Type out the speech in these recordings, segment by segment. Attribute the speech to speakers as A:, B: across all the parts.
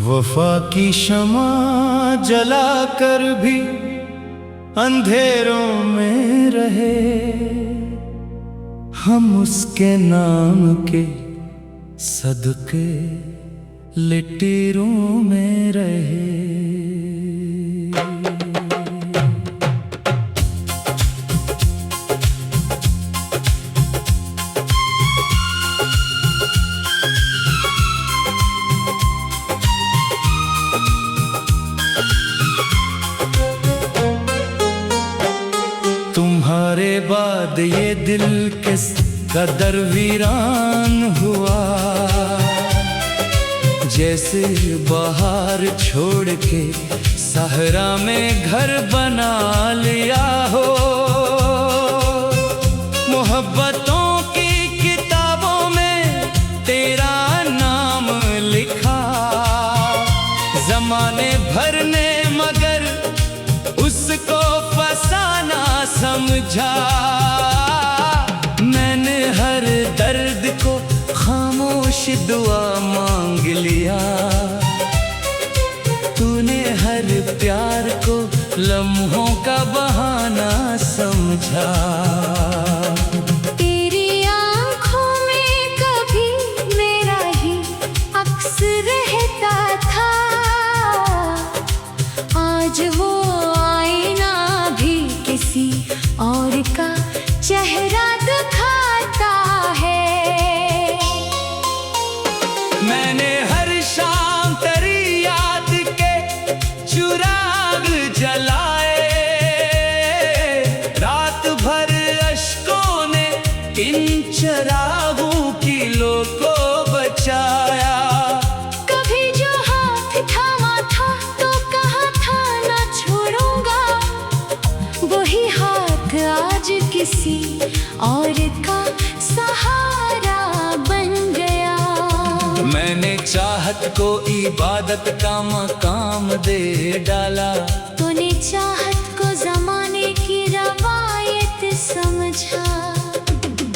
A: वफा की शमा जला कर भी अंधेरों में रहे, हम उसके नाम के सदके लिटेरों में रहे। तुम्हारे बाद ये दिल किस कदर वीरान हुआ, जैसे बाहर छोड़ के सहरा में घर बना लिया हो। मोहब्बतों की किताबों में तेरा नाम लिखा, जमाने भर ने मगर उसको फसाना समझा। मैंने हर दर्द को खामोश दुआ मांग लिया, तूने हर प्यार को लम्हों का बहाना समझा।
B: तेरी आँखों में कभी मेरा ही अक्स रहता था, आज वो आईना भी किसी और का चेहरा दिखाता है।
A: मैंने हर शाम तेरी याद के चिराग जलाए, रात भर अश्कों ने इन चिरागों की लो को बचाया।
B: कभी जो हाथ थामा था तो कहा था ना छोड़ूंगा, वही हाथ आज किसी और का सहारा बन गया।
A: मैंने चाहत को इबादत का मकाम दे डाला,
B: तूने चाहत को जमाने की रवायत समझा।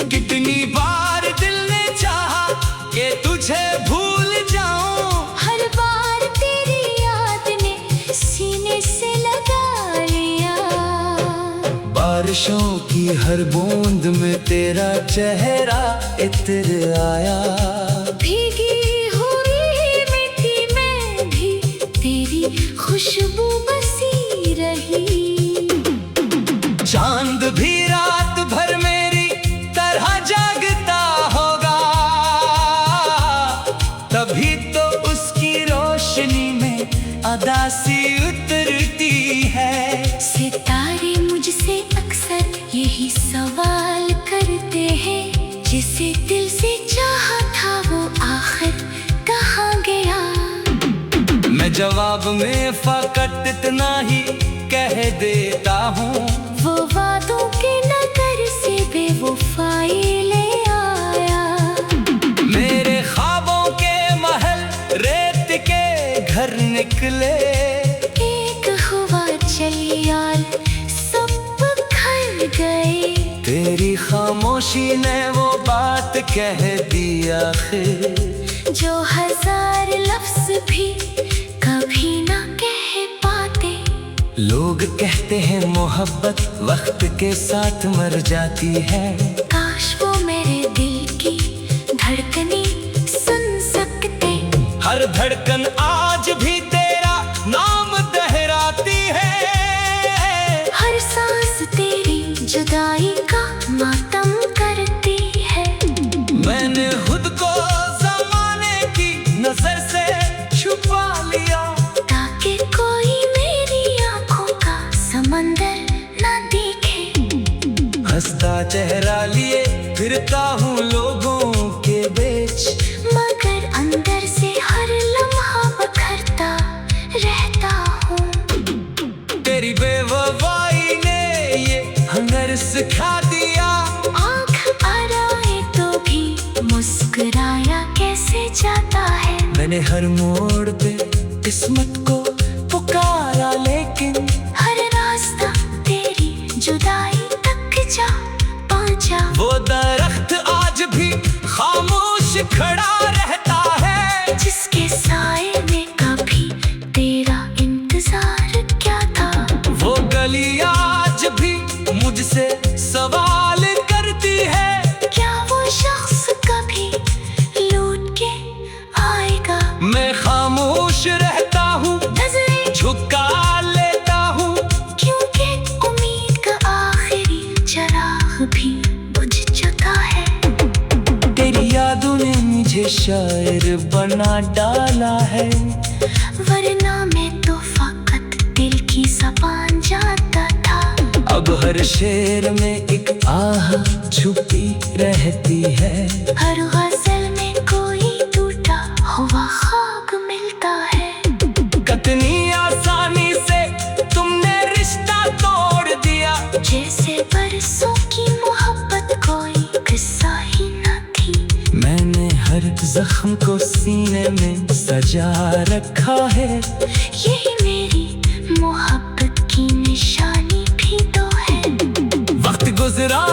A: कितनी बार दिल ने चाहा कि तुझे भूल जाऊं,
B: हर बार तेरी याद ने सीने से लगा लिया।
A: बारिशों की हर बूंद में तेरा चेहरा इतर आया।
B: भीगी हुई मिट्टी में भी तेरी खुशबू बसी रही।
A: चांद भी रात भर मेरी तरह जागता होगा, तभी तो उसकी रोशनी में अदासी उतरती है।
B: सितारे मुझसे अक्सर यही सवाल करते हैं, जिसे दिल से चाहा था वो आखिर कहाँ गया।
A: मैं जवाब में फकत इतना ही कह देता हूँ,
B: वो वादों के नगर से बेवफाई ले आया।
A: मेरे ख्वाबों के महल रेत के घर निकले,
B: एक हुआ चलियाल सब बिखर गए।
A: तेरी खामोशी ने वो बात कह दी आखिर,
B: जो हजार लफ्ज भी कभी ना कह पाते।
A: लोग कहते हैं मोहब्बत वक्त के साथ मर जाती है,
B: काश वो मेरे दिल की धड़कनें सुन सकते।
A: हर धड़कन आज भी तेरा नाम दोहराती है,
B: हर सांस तेरी जुदाई का मातम करती है।
A: मैंने खुद को जमाने की नजर से छुपा लिया,
B: ताकि कोई मेरी आंखों का समंदर न देखे।
A: हंसता चेहरा लिए फिरता हूँ लोगों के बीच,
B: मगर अंदर से हर लम्हा बखरता रहता हूँ।
A: तेरी बेवफाई ने ये हुनर सिखा दिया,
B: आँख आराए तो भी मुस्कुराया कैसे जाता है।
A: मैंने हर मोड़ पे किस्मत को पुकारा, लेकिन
B: हर रास्ता तेरी जुदाई तक जा पहुँचा।
A: वो दरख्त आज भी खामोश खड़ा रहता है,
B: जिसके साए में कभी
A: मुझे शायर बना डाला है।
B: वरना मैं तो फकत दिल की ज़बान जानता था।
A: अब हर शेर में एक आह छुपी रहती है।
B: हर गज़ल में कोई टूटा हुआ ख्वाब मिलता है।
A: कितनी आसानी से तुमने रिश्ता तोड़ दिया,
B: जैसे बरसों की मोहब्बत कोई किस्सा ही न थी।
A: मैंने हर जख्म को सीने में सजा रखा है।
B: यही मेरी मोहब्बत की निशानी भी तो है।
A: वक्त गुजरा,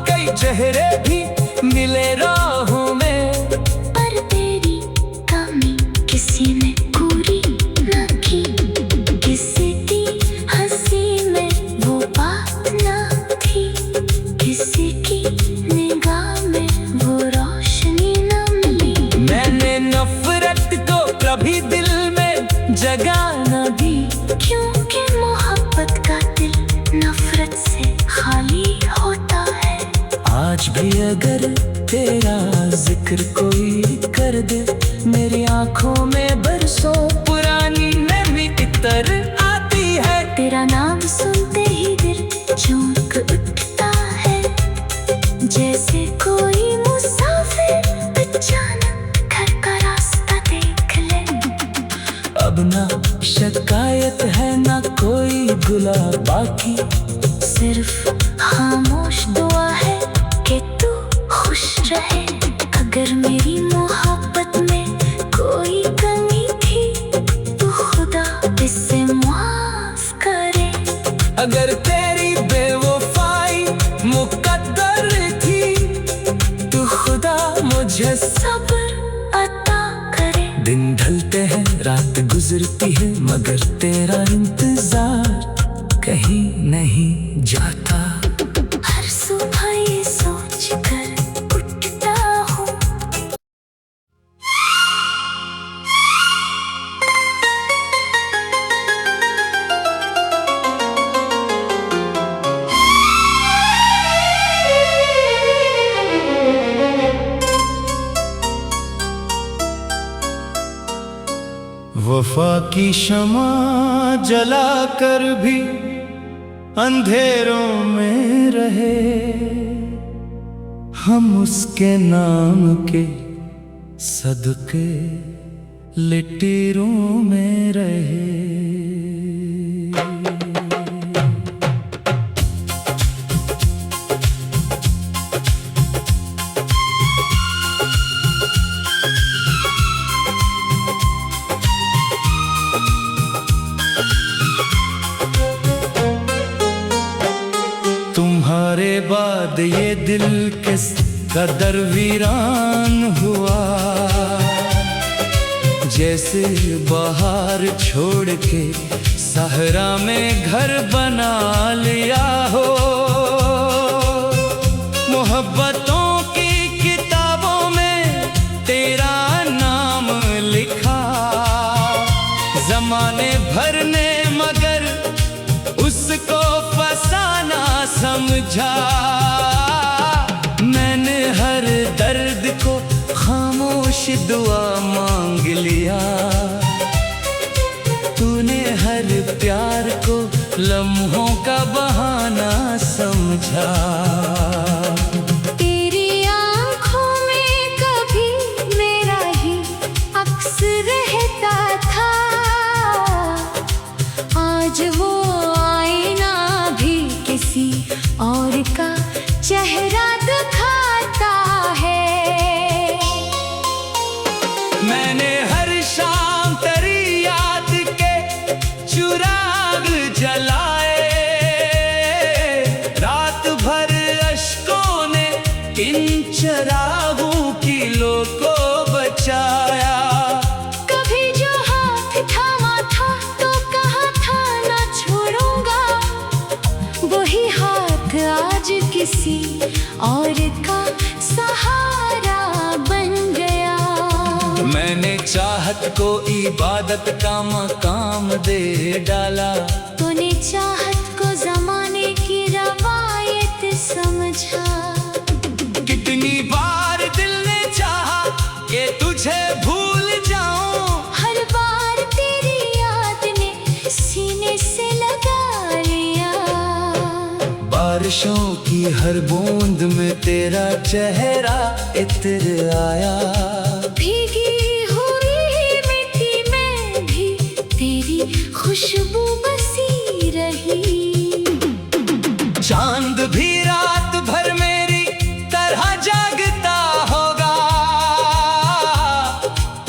A: कई चेहरे भी मिले राहों में,
B: पर तेरी कमी किसी ने पूरी न की। किसी की हंसी में वो बात न थी, किसी की निगाह में वो रोशनी न मिली।
A: मैंने नफरत को कभी दिल में जगह न दी,
B: क्योंकि मोहब्बत का दिल नफरत से खाली होता है।
A: आज भी अगर तेरा जिक्र कोई कर दे, मेरी आंखों में बरसों पुरानी नमी इतर आती है।
B: तेरा नाम सुनते ही दिल चौंक उठता है, जैसे कोई मुसाफिर अचानक घर का रास्ता देख ले।
A: अब ना शिकायत है ना कोई गुला बाकी,
B: सिर्फ खामोश दुआ है कि तू खुश रहे। अगर मेरी मोहब्बत में कोई कमी थी तो खुदा इससे माफ करे।
A: अगर तेरी बेवफाई मुकद्दर थी तो खुदा मुझे
B: सब्र अता करे।
A: दिन ढलते हैं, रात गुजरती है, मगर तेरा इंतजार कहीं नहीं जाता।
B: हर सुबह ये सोच कर उठता हूँ,
C: वफा की शमा जला कर भी अंधेरों में रहे, हम उसके नाम के सदके लिटीरों में रहे। तुम्हारे बाद ये दिल किस कदर वीरान हुआ, जैसे बाहर छोड़ के सहरा में घर बना लिया हो। मोहब्बतों की किताबों में तेरा नाम लिखा, जमाने भर ने मगर उसको फसाना समझा। मैंने हर दर्द को खामोश दुआ मांग लिया, तूने हर प्यार को लम्हों का बहाना समझा।
B: तेरी आँखों में कभी मेरा ही अक्स रहता था, आज वो आईना भी किसी और का चेहरा दिखाता है।
A: मैंने हर शाम तेरी याद के चिराग जलाए, रात भर अश्कों ने इन चिरागों की लो को बचाया।
B: कभी जो हाथ थामा था तो कहा था ना छोड़ूंगा, वही हाथ आज किसी और का सहारा बन गया।
A: मैंने चाहत को इबादत का मकाम दे डाला,
B: तूने चाहत को जमाने की रवायत समझा।
A: कितनी बार दिल ने चाहा
C: कि तुझे भूल जाऊं।
B: हर बार तेरी याद ने सीने से लगा लिया।
C: बारिशों की हर बूंद में तेरा चेहरा इतर आया।
B: भीगी हुई मिट्टी में भी तेरी खुशबू बसी रही।
C: चांद भी रात भर मेरी तरह जागता होगा,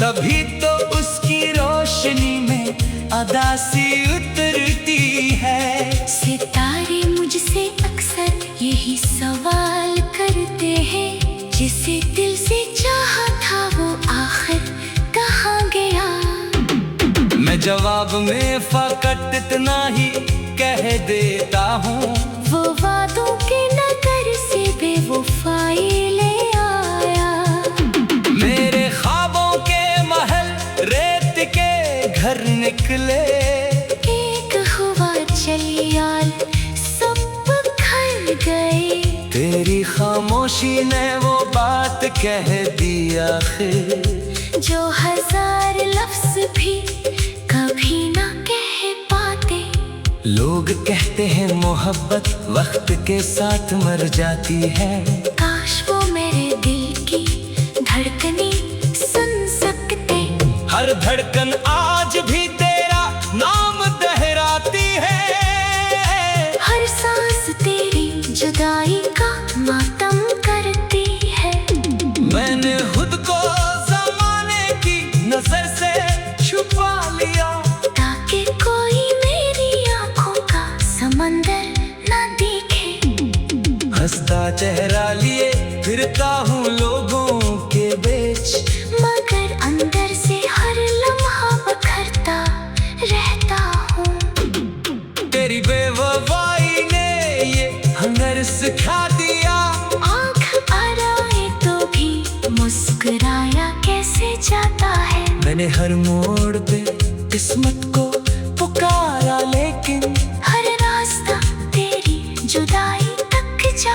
C: तभी तो उसकी रोशनी में अदासी उतरती है।
B: सितारे मुझसे अक्सर यही सवाल करते हैं, जिसे दिल से चाहा था वो आखिर कहाँ गया।
C: मैं जवाब में फकत इतना ही कह देता हूँ,
B: वो वादों के नगर से बेवफाई ले आया।
C: मेरे ख्वाबों के महल रेत के घर निकले।
B: एक हुआ चलियाल सब बिखर गए।
C: तेरी खामोशी ने वो बात कह दी आखिर,
B: जो हजार लफ्ज भी कभी ना कह पाते।
C: लोग कहते हैं मोहब्बत वक्त के साथ मर जाती है।
B: काश वो मेरे दिल की धड़कने सुन सकते।
C: हर धड़कन आज भी तेरा नाम दोहराती है।
B: हर सांस तेरी जुदाई का मातम करती है।
C: मैंने खुद को ज़माने की नजर से छुपा लिया,
B: ताकि कोई मेरी आंखों का समंदर न देखे।
C: हंसता चेहरा लिए फिरता हूँ लोगों के बीच,
B: मगर अंदर से हर लम्हा बखरता रहता हूँ।
C: तेरी बेवफाई ने ये हुनर सिखा दिया।
B: आँख आराए तो भी मुस्कुराया कैसे जाता है।
C: मैंने हर मोड़ पे किस्मत को पुकारा, लेकिन
B: हर रास्ता तेरी जुदाई तक जा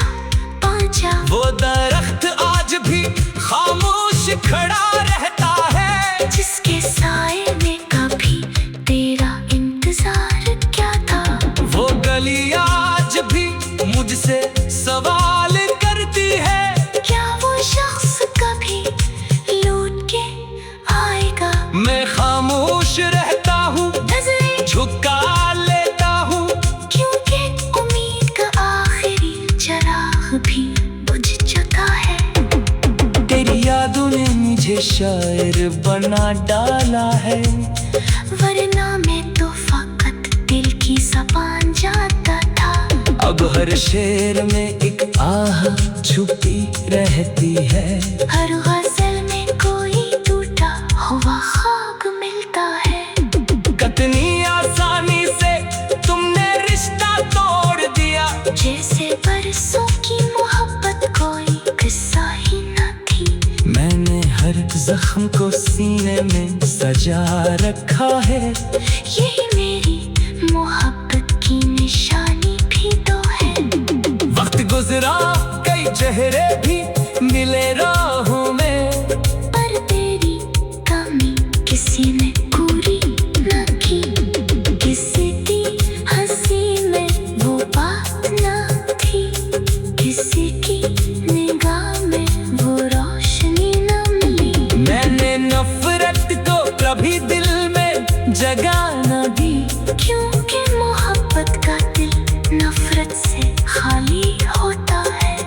B: पहुंचा।
C: वो दरख्त आज भी खामोश खड़ा रहता है,
B: जिसके साए में कभी तेरा इंतजार क्या था।
C: वो गली आज भी मुझसे सवाल करती है,
B: क्या वो शख्स कभी लौट के आएगा।
C: मैं खामोश रहता हूँ,
B: नजरें
C: झुका लेता हूँ,
B: क्योंकि उम्मीद का आखिरी चिराग भी बुझ चुका है।
C: तेरी यादों ने मुझे शायर बना डाला है,
B: वरना मैं तो फकत दिल की ज़बान जानता था।
C: अब हर शेर में एक आह छुपी रहती है।
B: हर गजल में कोई टूटा हुआ ख्वाब मिलता है।
C: कितनी आसानी से तुमने रिश्ता तोड़ दिया,
B: जैसे बरसों की मोहब्बत कोई किस्सा ही न थी।
C: मैंने हर जख्म को सीने में सजा रखा है।
B: यही मेरी मोहब्बत की निशानी भी तो है।
C: वक्त गुजरा, कई चेहरे भी मिले राहों में,
B: पर तेरी कमी किसी ने पूरी न की। किसी की हंसी में वो बात न थी, किसी की निगाह में वो रोशनी न मिली।
C: मैंने नफरत को कभी दिल में जगह न दी,
B: क्योंकि मोहब्बत का दिल नफरत से खाली होता है।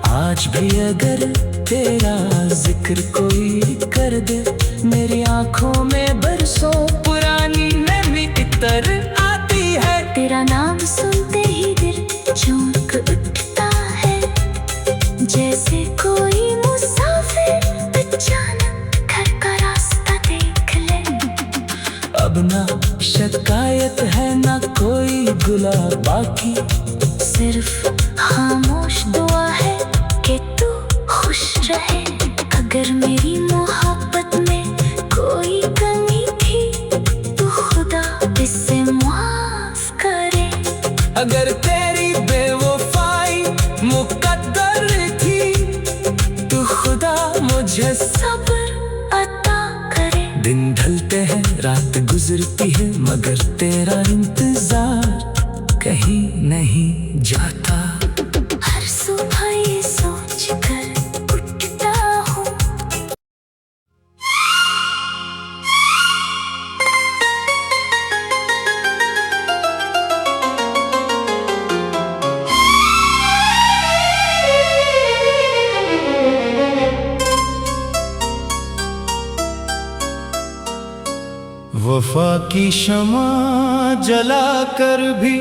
C: आज भी अगर तेरा जिक्र कोई कर दे, मेरी आंखों में बरसों पुरानी नमी इतर आती है।
B: तेरा नाम सुनते ही दिल चौंक उठता है, जैसे कोई मुसाफिर अचानक घर का रास्ता देख ले।
C: अब ना शिकायत है ना कोई गुला बाकी,
B: सिर्फ खामोश दुआ है कि तू खुश रहे। अगर मेरी मोहब्बत में कोई कमी थी तो खुदा इससे माफ करे।
C: अगर तेरी बेवफाई मुकद्दर थी तो खुदा मुझे
B: सब्र
A: दिन ढलते हैं रात गुजरती है मगर तेरा इंतजार कहीं नहीं जाता।
B: हर सुबह ये सोच कर उठता हूँ
C: वफा की शमा जला कर भी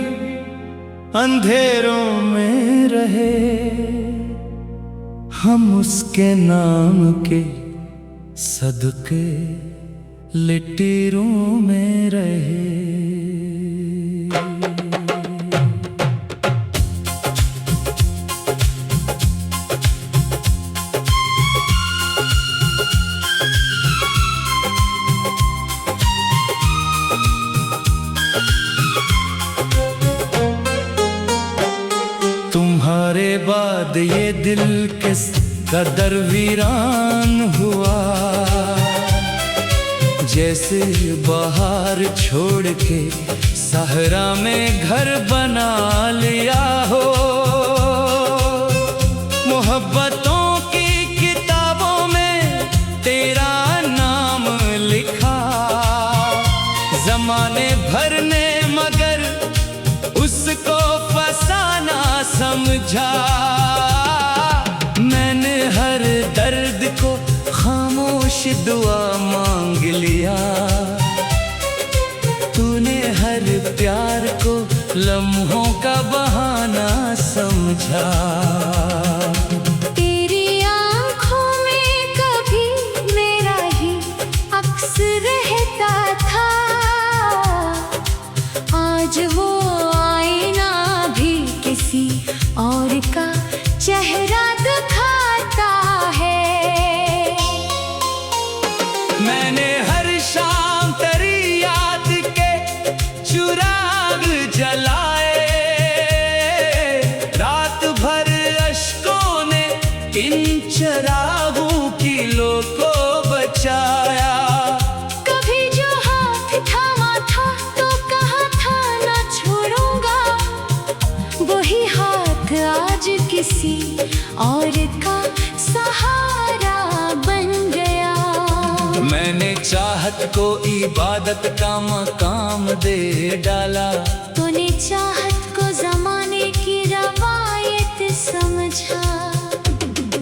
C: अंधेरों में रहे, हम उसके नाम के सदके लिटीरों में रहे। तुम्हारे बाद ये दिल किस कदर वीरान हुआ, जैसे बाहर छोड़ के सहरा में घर बना लिया हो। मोहब्बतों की किताबों में तेरा नाम लिखा, जमाने भर ने मगर उसको फसाना समझा। मैंने हर दर्द को खामोश दुआ मांग लिया, तूने हर प्यार को लम्हों का बहाना समझा।
B: तेरी आँखों में कभी मेरा ही अक्स रहता था, आज वो आईना भी किसी और का चेहरा दिखाता है।
C: मैंने हर शाम तेरी याद के चिराग जलाए, रात भर अश्कों ने इन चिरागों की लो को बचाया।
B: कभी जो हाथ थामा था तो कहा था ना छोड़ूंगा, वही हाथ आज किसी और का सहारा बन गया।
C: मैंने चाहत को इबादत का मकाम दे डाला,
B: तूने चाहत को जमाने की रवायत समझा।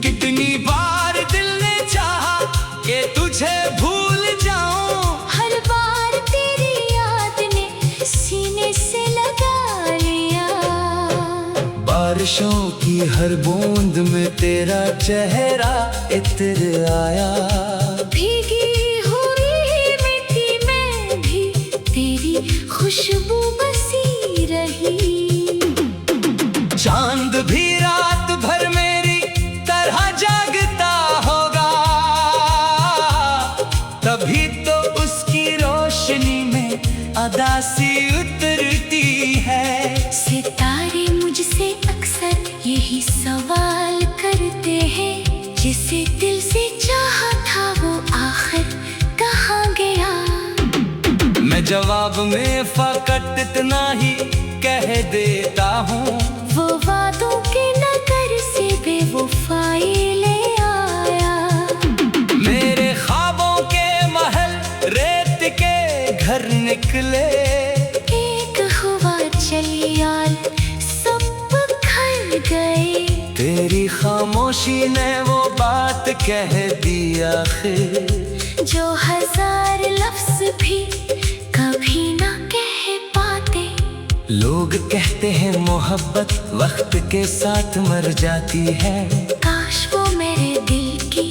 C: कितनी बार दिल ने चाहा कि तुझे भूल जाऊं,
B: हर बार तेरी याद ने सीने से लगा लिया।
C: बारिशों की हर बूंद में तेरा चेहरा इतर आया।
B: भीगी हुई मिट्टी में भी तेरी खुशबू बसी रही।
C: चांद भी रात भर मेरी तरह जागता होगा, तभी तो उसकी रोशनी में अदासी उतरती है।
B: सितारे मुझसे अक्सर यही सवाल करते हैं, जिसे दिल से चाहा था वो आखिर कहाँ गया।
C: मैं जवाब में फकत इतना ही कह देता हूँ,
B: वो वादों के नगर से बेवफाई ले आया।
C: मेरे ख्वाबों के महल रेत के घर निकले,
B: एक हुआ चलियाल सब बिखर गए।
C: तेरी खामोशी ने वो बात कह दी आखिर,
B: जो हजार लफ्ज भी कभी ना कह पाते।
C: लोग कहते हैं मोहब्बत वक्त के साथ मर जाती है,
B: काश वो मेरे दिल की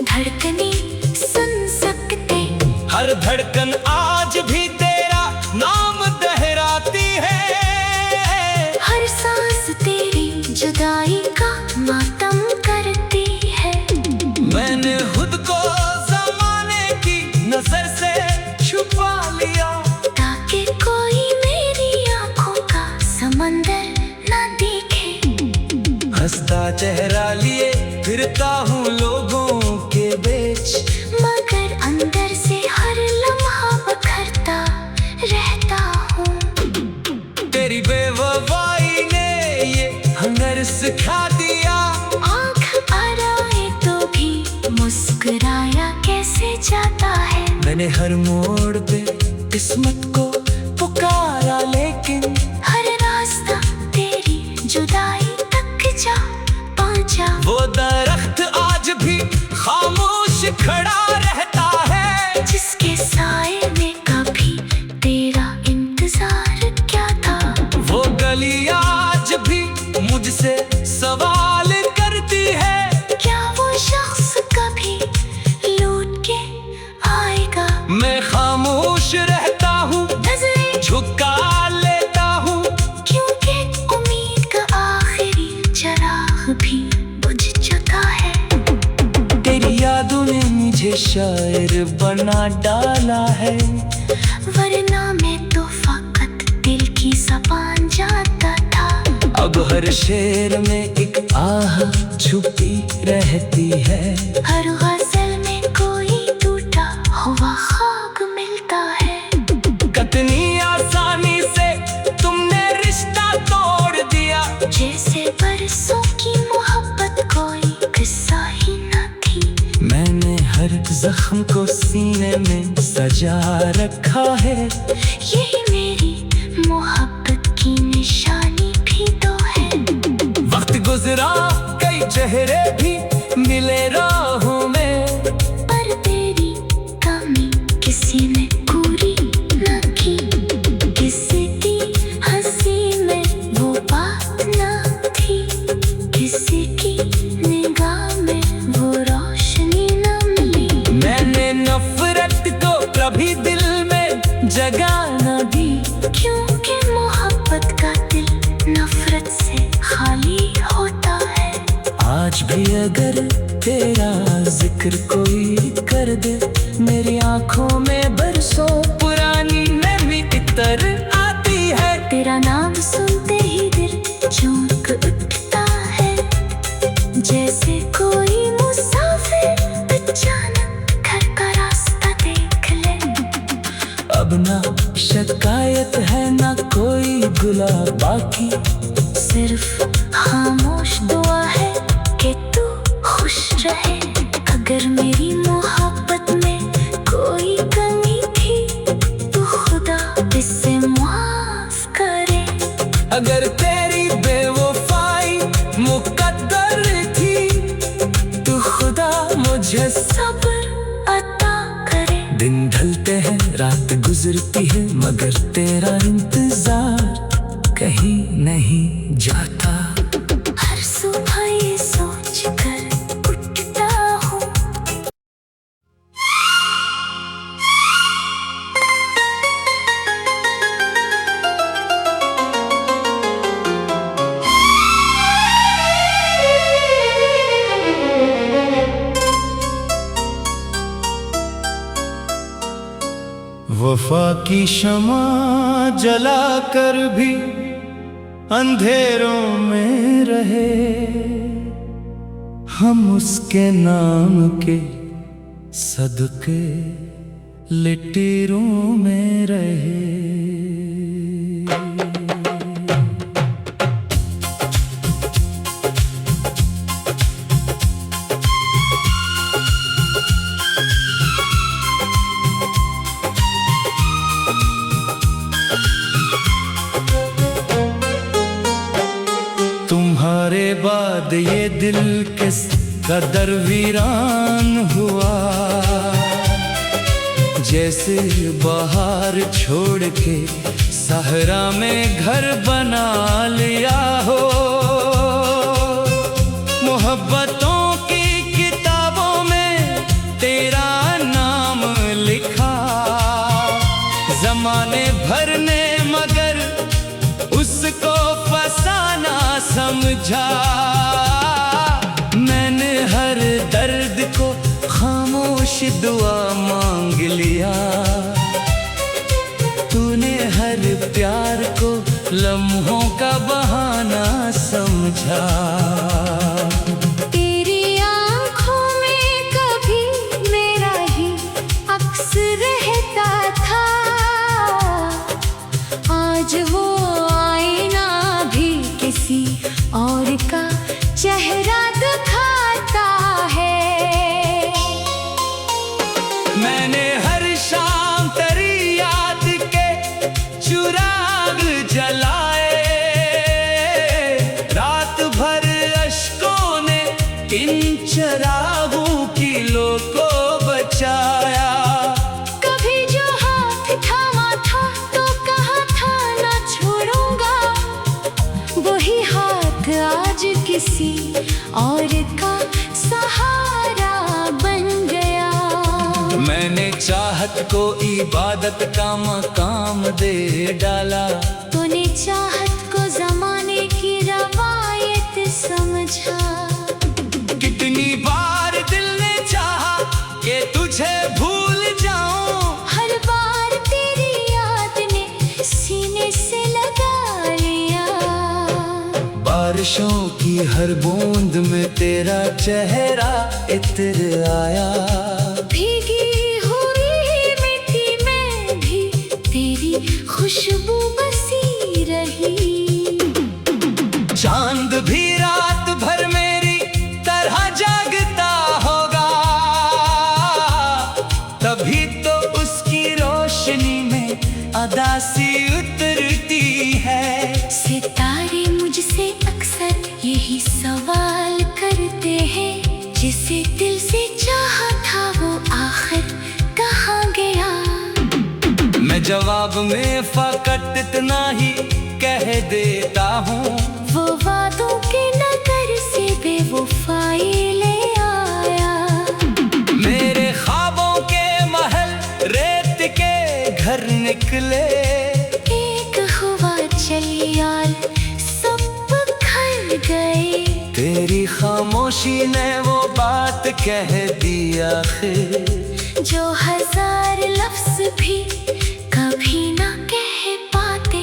B: धड़कने सुन सकते।
C: हर धड़कन आज भी तेरा नाम दोहराती है,
B: हर सांस तेरी जुदाई का मातम करती है।
C: मैंने खुद को जमाने की नजर से छुपा लिया,
B: ताकि कोई मेरी आंखों का समंदर न देखे।
C: हंसता चेहरा लिए फिरता हूँ लोगों के बीच,
B: मगर अंदर से हर
C: सिखा दिया।
B: आँख आराए तो भी मुस्कुराया कैसे जाता है।
C: मैंने हर मोड़ पे किस्मत को पुकारा, लेकिन
B: हर रास्ता तेरी जुदाई तक जा पहुंचा।
C: वो दरख्त आज भी खामोश खड़ा रहता है,
B: जिसके साए में कभी तेरा इंतजार क्या था।
C: वो गली आज भी मुझसे सवाल करती है,
B: क्या वो शख्स कभी लौट के आएगा।
C: मैं खामोश रहता हूँ,
B: नजरें
C: झुका लेता हूँ,
B: क्योंकि उम्मीद का आखिरी चिराग भी बुझ चुका है।
C: तेरी यादों ने मुझे शायर बना डाला है,
B: वरना मैं तो फकत दिल की ज़बान जाता था।
C: अब हर शेर में एक आह छुपी रहती है,
B: हर गजल में कोई टूटा हुआ ख्वाब मिलता है।
C: कितनी आसानी से तुमने रिश्ता तोड़ दिया,
B: जैसे बरसों की मोहब्बत कोई किस्सा ही न थी।
C: मैंने हर जख्म को सीने में सजा रखा है,
B: यही मेरी मोहब्बत की निशानी भी तो है।
C: वक्त गुजरा कई चेहरे भी मिले राहों में,
B: पर तेरी कमी किसी ने पूरी न की। किसी की हंसी में वो बात न थी, किसी की निगाह में वो रोशनी न मिली।
C: मैंने नफरत को कभी दिल में जगह न दी,
B: क्योंकि मोहब्बत का दिल नफरत से खाली होता है।
C: आज भी अगर तेरा जिक्र कोई कर दे, मेरी आंखों में बरसों पुरानी नमी इतर आती है।
B: तेरा नाम सुनते ही दिल चौंक उठता है, जैसे कोई मुसाफिर अचानक घर का रास्ता देख ले।
C: अब ना शिकायत है ना कोई गुला बाकी,
B: सिर्फ खामोश दुआ है कि तू खुश रहे। अगर मेरी मोहब्बत में कोई कमी थी तो खुदा इससे माफ करे।
C: अगर तेरी बेवफाई मुकद्दर थी तो खुदा मुझे
B: सब्र अता करे।
C: दिन ढलते हैं रात गुजरती है, मगर तेरा इंतजार कहीं नहीं जाता।
B: हर सुबह ये सोच कर उठता हूँ,
D: वफा की शमा जला कर भी अंधेरों में रहे, हम उसके नाम के सदके लिटीरों में रहे। तुम्हारे बाद ये दिल किस कदर वीरान हुआ, जैसे बाहर छोड़ के सहरा में घर बना लिया हो। मोहब्बतों की किताबों में तेरा नाम लिखा, जमाने भर ने मगर उसको फसाना समझा। मैंने हर दर्द को खामोश दुआ मांग लिया, तूने हर प्यार को लम्हों का बहाना समझा।
B: तेरी आँखों में कभी मेरा ही अक्स रहता था, आज वो आईना भी किसी और का
D: मैंने हर शाम तेरी याद के चिराग जलाए, रात भर अश्कों ने इन चिरागों की लो को बचाया।
B: कभी जो हाथ थामा था तो कहा था ना छोड़ूंगा, वही हाथ आज किसी और का सहारा बन गया।
D: मैंने चाहत को इबादत का मकाम दे डाला,
B: तूने चाहत को जमाने की रवायत समझा।
D: कितनी बार दिल ने चाहा कि तुझे भूल जाऊं,
B: हर बार तेरी याद ने सीने से लगा लिया।
D: बारिशों की हर बूंद में तेरा चेहरा इतर आया।
B: भीगी हुई मिट्टी में भी तेरी खुशबू बसी रही।
D: चांद भी रात भर मेरी तरह जागता होगा, तभी तो उसकी रोशनी में अदासी उतरती है।
B: सितारे मुझसे अक्सर यही सवाल करते हैं, जिसे दिल से चाहा था वो आखिर कहाँ गया।
D: मैं जवाब में फकत इतना ही कह देता हूँ,
B: वो वादों के नगर से बेवफाई ले आया।
D: मेरे ख्वाबों के महल रेत के घर निकले,
B: एक हुआ चलियाल सब बिखर गए।
D: तेरी खामोशी ने वो बात कह दी आखिर,
B: जो हजार लफ्ज भी कभी ना कह पाते।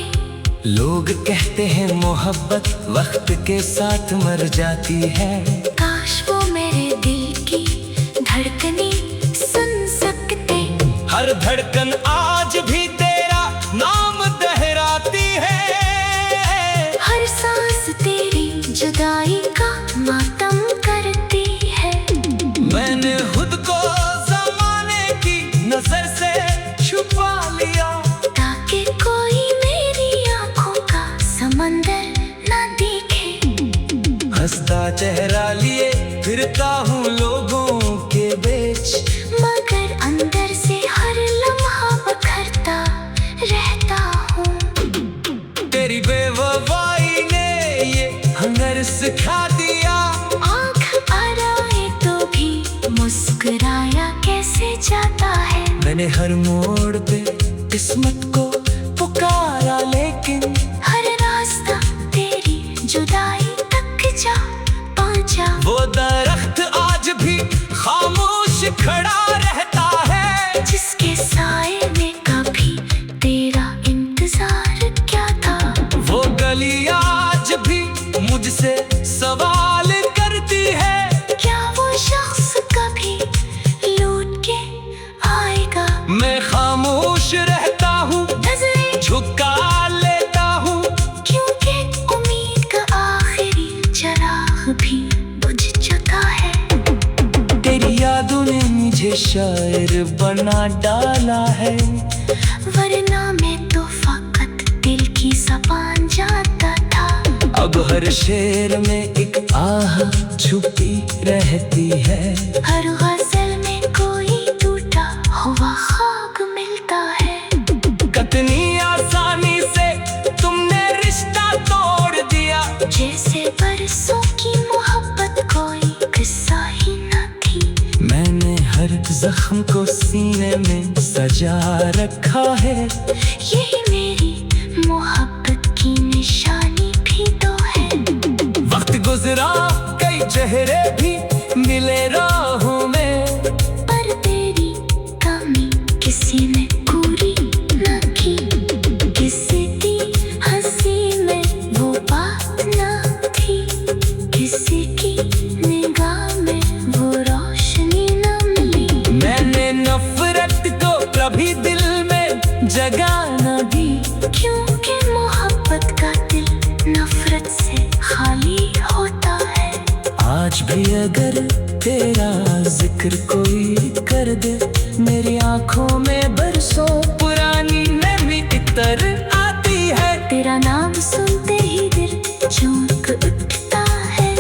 D: लोग कहते हैं मोहब्बत वक्त के साथ मर जाती है।
B: काश वो मेरे दिल की धड़कने सुन सकते।
D: हर धड़कन आज भी तेरा नाम दोहराती है,
B: हर सांस तेरी जुदाई का मातम करती है।
D: मैंने खुद को ज़माने की नजर से छुपा लिया,
B: ताकि कोई मेरी आंखों का समंदर न देखे।
D: हंसता चेहरा लिए फिरता हूँ लोगों के बीच,
B: मगर अंदर से हर लम्हा बखरता रहता हूँ।
D: तेरी बेवफाई ने ये हंगर सिखा दिया।
B: आँख आराए तो भी मुस्कुराया कैसे जाता है।
D: मैंने हर मोड़ पे किस्मत को पुकारा, लेकिन
B: हर रास्ता तेरी जुदाई तक जा पहुँचा।
D: वो दरख्त आज भी खामोश खड़ा रहता है,
B: जिसके साए में कभी तेरा इंतजार क्या था।
D: वो गली आज भी मुझसे सवाल करती है,
B: क्या वो शख्स कभी लौट के आएगा।
D: मैं खामोश रहता हूँ,
B: नजरें
D: झुका लेता हूँ,
B: क्योंकि उम्मीद का आखिरी चिराग भी बुझ चुका है।
D: तेरी यादों ने मुझे शायर बना डाला है,
B: वरना मैं तो फकत दिल की ज़बान जानता था।
D: अब हर शेर में एक आह छुपी रहती है,
B: हर गजल में कोई टूटा हुआ खाक मिलता है।
D: कितनी आसानी से तुमने रिश्ता तोड़ दिया,
B: जैसे बरसों की मोहब्बत कोई किस्सा ही न थी।
D: मैंने हर जख्म को सीने में सजा रखा है,
B: यही मेरी मोहब्बत की निशानी भी तो है।
D: वक्त गुजरा कई चेहरे भी मिले राहों में,
B: पर तेरी कमी किसी ने पूरी न की। किसी की हंसी में वो बात न थी, किसी की निगाह में वो रोशनी न मिली।
D: मैंने नफरत को कभी दिल में जगह न दी,
B: क्योंकि मोहब्बत का दिल नफरत से खाली होता है।
C: आज भी अगर तेरा जिक्र कोई कर दे, मेरी
A: आंखों में बरसों पुरानी नमी इतर आती है।
B: तेरा नाम सुनते ही दिल चौंक उठता है,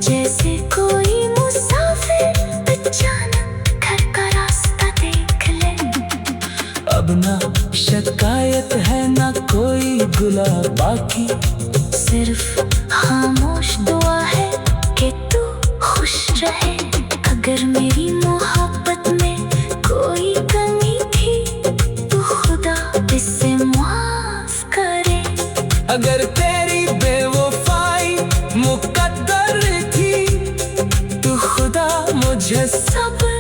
B: जैसे कोई मुसाफिर अचानक घर का रास्ता देख ले।
A: अब ना शिकायत है ना कोई गुला बाकी,
B: सिर्फ खामोश दुआ है कि तू खुश रहे। अगर मेरी मोहब्बत में कोई कमी थी तो खुदा इसे माफ करे।
A: अगर तेरी बेवफाई मुकद्दर थी तो खुदा मुझे
B: सब्र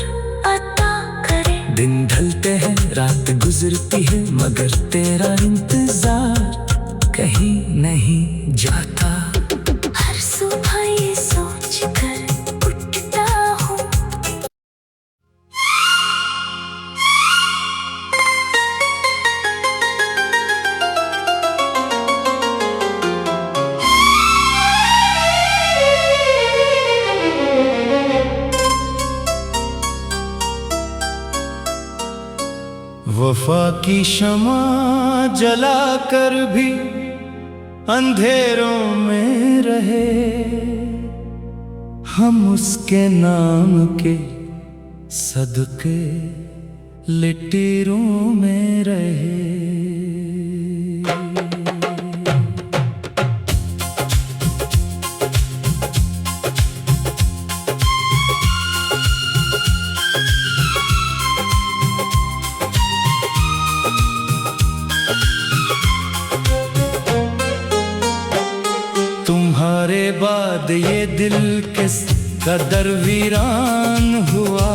B: अता करे।
A: दिन ढलते हैं रात गुजरती है, मगर तेरा इंतजार कहीं नहीं जाता।
B: हर सुबह ये सोच कर उठता हूँ,
D: वफा की शमा जला कर भी अंधेरों में रहे, हम उसके नाम के सदके लिटीरों में रहे। तुम्हारे बाद ये दिल किस कदर वीरान हुआ,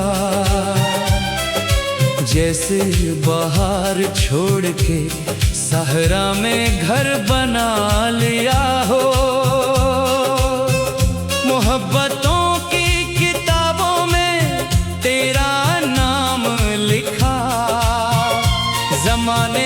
D: जैसे बाहर छोड़ के सहरा में घर बना लिया हो। मोहब्बतों की किताबों में तेरा नाम लिखा, जमाने